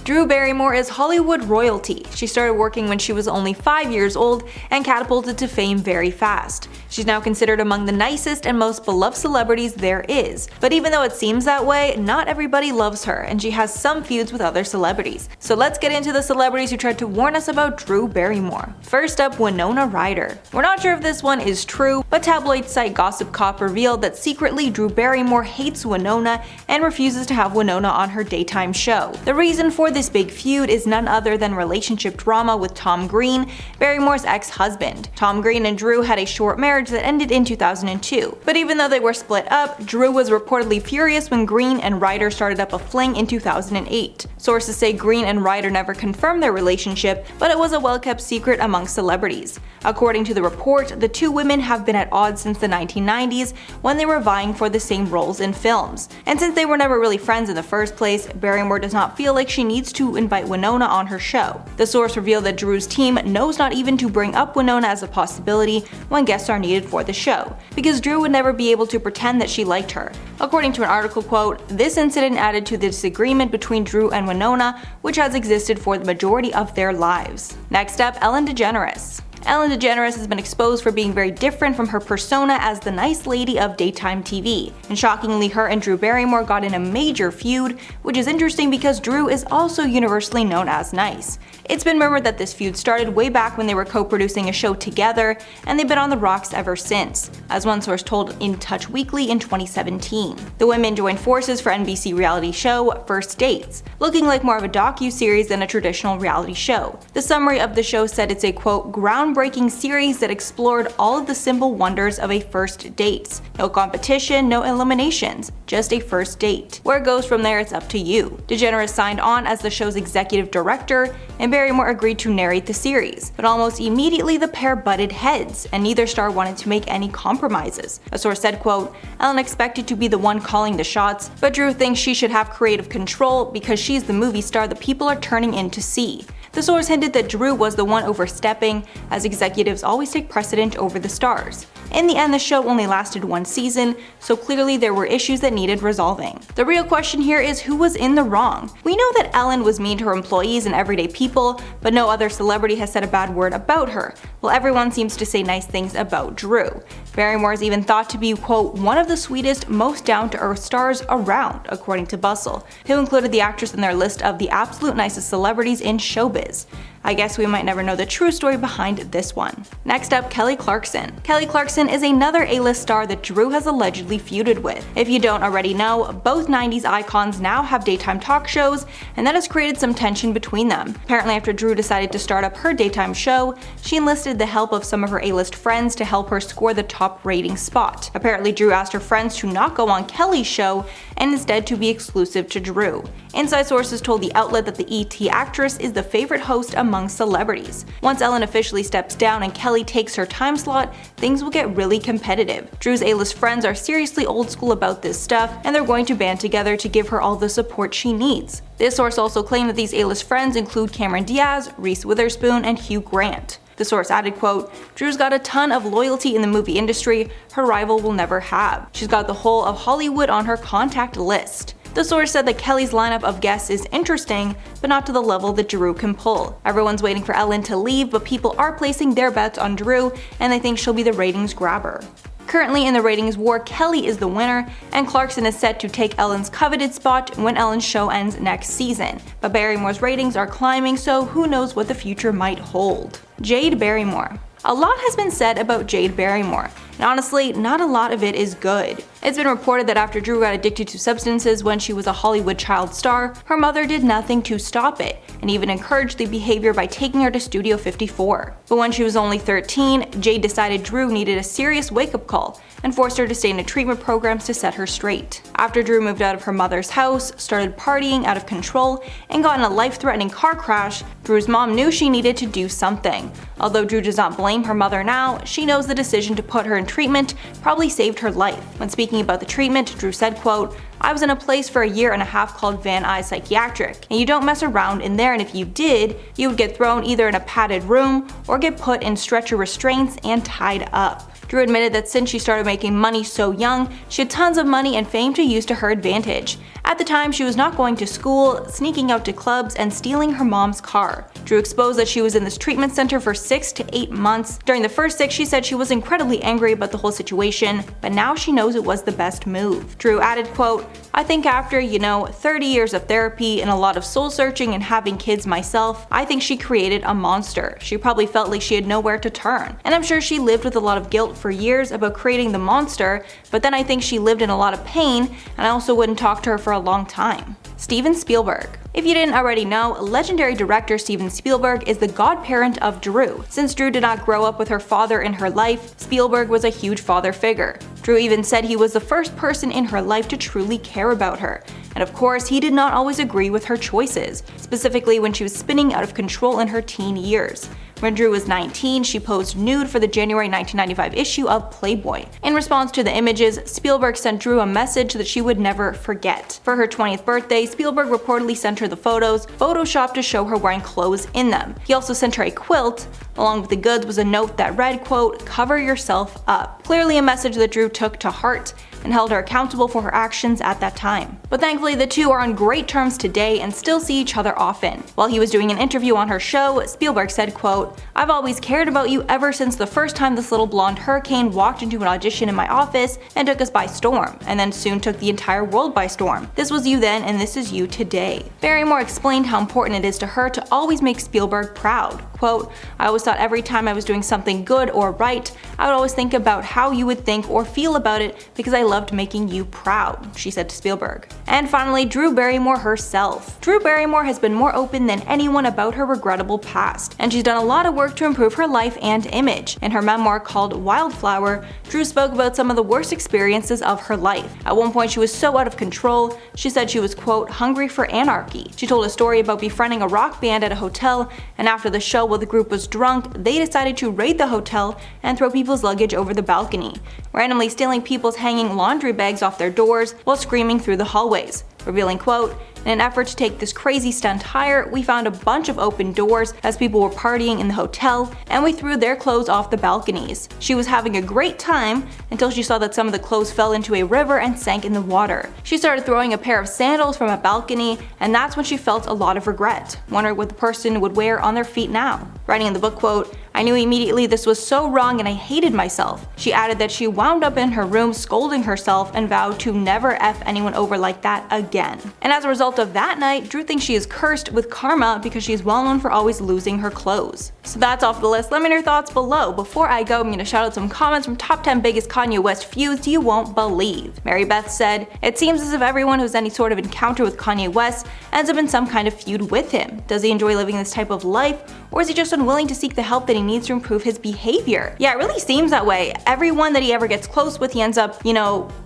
Drew Barrymore is Hollywood royalty. She started working when she was only 5 years old and catapulted to fame very fast. She's now considered among the nicest and most beloved celebrities there is. But even though it seems that way, not everybody loves her, and she has some feuds with other celebrities. So let's get into the celebrities who tried to warn us about Drew Barrymore. First up, Winona Ryder. We're not sure if this one is true, but tabloid site Gossip Cop revealed that secretly Drew Barrymore hates Winona and refuses to have Winona on her daytime show. The reason for this big feud is none other than relationship drama with Tom Green, Barrymore's ex-husband. Tom Green and Drew had a short marriage that ended in 2002. But even though they were split up, Drew was reportedly furious when Green and Ryder started up a fling in 2008. Sources say Green and Ryder never confirmed their relationship, but it was a well-kept secret among celebrities. According to the report, the two women have been at odds since the 1990s when they were vying for the same roles in films. And since they were never really friends in the first place, Barrymore does not feel like she needs to invite Winona on her show. The source revealed that Drew's team knows not even to bring up Winona as a possibility when guests are needed for the show, because Drew would never be able to pretend that she liked her. According to an article, quote, "This incident added to the disagreement between Drew and Winona, which has existed for the majority of their lives." Next up, Ellen DeGeneres. Ellen DeGeneres has been exposed for being very different from her persona as the nice lady of daytime TV. And shockingly, her and Drew Barrymore got in a major feud, which is interesting because Drew is also universally known as nice. It's been rumored that this feud started way back when they were co-producing a show together, and they've been on the rocks ever since, as one source told In Touch Weekly in 2017. The women joined forces for NBC reality show First Dates, looking like more of a docu-series than a traditional reality show. The summary of the show said it's a, quote, groundbreaking series that explored all of the simple wonders of a first date. No competition, no eliminations, just a first date. Where it goes from there, it's up to you. DeGeneres signed on as the show's executive director, and Barrymore agreed to narrate the series. But almost immediately the pair butted heads, and neither star wanted to make any compromises. A source said, quote, "Ellen expected to be the one calling the shots, but Drew thinks she should have creative control because she's the movie star the people are turning in to see." The source hinted that Drew was the one overstepping, as executives always take precedent over the stars. In the end, the show only lasted one season, so clearly there were issues that needed resolving. The real question here is who was in the wrong? We know that Ellen was mean to her employees and everyday people, but no other celebrity has said a bad word about her, while everyone seems to say nice things about Drew. Barrymore is even thought to be, quote, one of the sweetest, most down-to-earth stars around, according to Bustle, who included the actress in their list of the absolute nicest celebrities in showbiz. I guess we might never know the true story behind this one. Next up, Kelly Clarkson. Kelly Clarkson is another A-list star that Drew has allegedly feuded with. If you don't already know, both 90s icons now have daytime talk shows, and that has created some tension between them. Apparently, after Drew decided to start up her daytime show, she enlisted the help of some of her A-list friends to help her score the top rating spot. Apparently, Drew asked her friends to not go on Kelly's show and instead to be exclusive to Drew. Inside sources told the outlet that the ET actress is the favorite host among celebrities. Once Ellen officially steps down and Kelly takes her time slot, things will get really competitive. Drew's A-list friends are seriously old school about this stuff, and they're going to band together to give her all the support she needs. This source also claimed that these A-list friends include Cameron Diaz, Reese Witherspoon, and Hugh Grant. The source added, quote, "Drew's got a ton of loyalty in the movie industry her rival will never have. She's got the whole of Hollywood on her contact list." The source said that Kelly's lineup of guests is interesting, but not to the level that Drew can pull. Everyone's waiting for Ellen to leave, but people are placing their bets on Drew, and they think she'll be the ratings grabber. Currently in the ratings war, Kelly is the winner, and Clarkson is set to take Ellen's coveted spot when Ellen's show ends next season. But Barrymore's ratings are climbing, so who knows what the future might hold. Jade Barrymore. A lot has been said about Jade Barrymore, and honestly, not a lot of it is good. It's been reported that after Drew got addicted to substances when she was a Hollywood child star, her mother did nothing to stop it, and even encouraged the behavior by taking her to Studio 54. But when she was only 13, Jade decided Drew needed a serious wake-up call, and forced her to stay in treatment programs to set her straight. After Drew moved out of her mother's house, started partying out of control, and got in a life-threatening car crash, Drew's mom knew she needed to do something. Although Drew does not blame her mother now, she knows the decision to put her in treatment probably saved her life. When speaking about the treatment, Drew said, quote, "I was in a place for a year and a half called Van Nuys Psychiatric, and you don't mess around in there, and if you did, you would get thrown either in a padded room or get put in stretcher restraints and tied up." Drew admitted that since she started making money so young, she had tons of money and fame to use to her advantage. At the time, she was not going to school, sneaking out to clubs, and stealing her mom's car. Drew exposed that she was in this treatment center for 6 to 8 months. During the first 6, she said she was incredibly angry about the whole situation, but now she knows it was the best move. Drew added, quote, "I think after, 30 years of therapy and a lot of soul searching and having kids myself, I think she created a monster. She probably felt like she had nowhere to turn. And I'm sure she lived with a lot of guilt for years about creating the monster, but then I think she lived in a lot of pain, and I also wouldn't talk to her for a long time." Steven Spielberg. If you didn't already know, legendary director Steven Spielberg is the godparent of Drew. Since Drew did not grow up with her father in her life, Spielberg was a huge father figure. Drew even said he was the first person in her life to truly care about her. And of course, he did not always agree with her choices, specifically when she was spinning out of control in her teen years. When Drew was 19, she posed nude for the January 1995 issue of Playboy. In response to the images, Spielberg sent Drew a message that she would never forget. For her 20th birthday, Spielberg reportedly sent her the photos, photoshopped to show her wearing clothes in them. He also sent her a quilt. Along with the goods was a note that read, quote, "Cover yourself up." Clearly a message that Drew took to heart and held her accountable for her actions at that time. But thankfully, the two are on great terms today and still see each other often. While he was doing an interview on her show, Spielberg said, quote, "I've always cared about you ever since the first time this little blonde hurricane walked into an audition in my office and took us by storm, and then soon took the entire world by storm. This was you then, and this is you today." Barrymore explained how important it is to her to always make Spielberg proud. Quote, "I always thought every time I was doing something good or right, I would always think about how you would think or feel about it because I loved making you proud," she said to Spielberg. And finally, Drew Barrymore herself. Drew Barrymore has been more open than anyone about her regrettable past, and she's done a lot of work to improve her life and image. In her memoir called Wildflower, Drew spoke about some of the worst experiences of her life. At one point, she was so out of control, she said she was, quote, "hungry for anarchy." She told a story about befriending a rock band at a hotel, and after the show, while the group was drunk, they decided to raid the hotel and throw people's luggage over the balcony, randomly stealing people's hanging laundry bags off their doors while screaming through the hallways. Revealing, quote, "In an effort to take this crazy stunt higher, we found a bunch of open doors as people were partying in the hotel, and we threw their clothes off the balconies. She was having a great time until she saw that some of the clothes fell into a river and sank in the water. She started throwing a pair of sandals from a balcony, and that's when she felt a lot of regret, wondering what the person would wear on their feet now." Writing in the book, quote, "I knew immediately this was so wrong and I hated myself." She added that she wound up in her room scolding herself and vowed to never F anyone over like that again. And as a result of that night, Drew thinks she is cursed with karma because she is well known for always losing her clothes. So that's off the list. Let me know your thoughts below. Before I go, I'm going to shout out some comments from top 10 biggest Kanye West feuds you won't believe. Mary Beth said, "It seems as if everyone who has any sort of encounter with Kanye West ends up in some kind of feud with him. Does he enjoy living this type of life, or is he just unwilling to seek the help that he needs to improve his behavior?" Yeah, it really seems that way. Everyone that he ever gets close with, he ends up,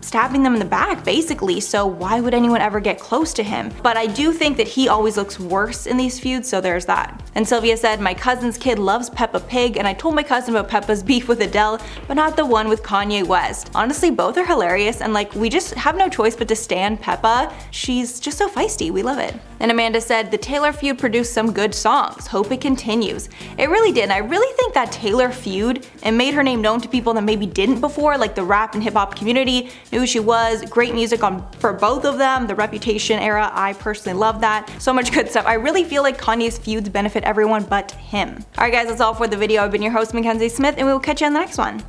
stabbing them in the back, basically, so why would anyone ever get close to him? But I do think that he always looks worse in these feuds, so there's that. And Sylvia said, "My cousin's kid loves Peppa Pig, and I told my cousin about Peppa's beef with Adele, but not the one with Kanye West. Honestly, both are hilarious, and we just have no choice but to stan Peppa. She's just so feisty, we love it." And Amanda said, "The Taylor feud produced some good songs. Hope it continues." It really did, and I really think that Taylor feud, it made her name known to people that maybe didn't before, like the rap and hip hop community knew who she was. Great music for both of them. The Reputation era, I personally love that. So much good stuff. I really feel like Kanye's feuds benefit everyone but him. Alright guys, that's all for the video. I've been your host, Mackenzie Smith, and we will catch you on the next one.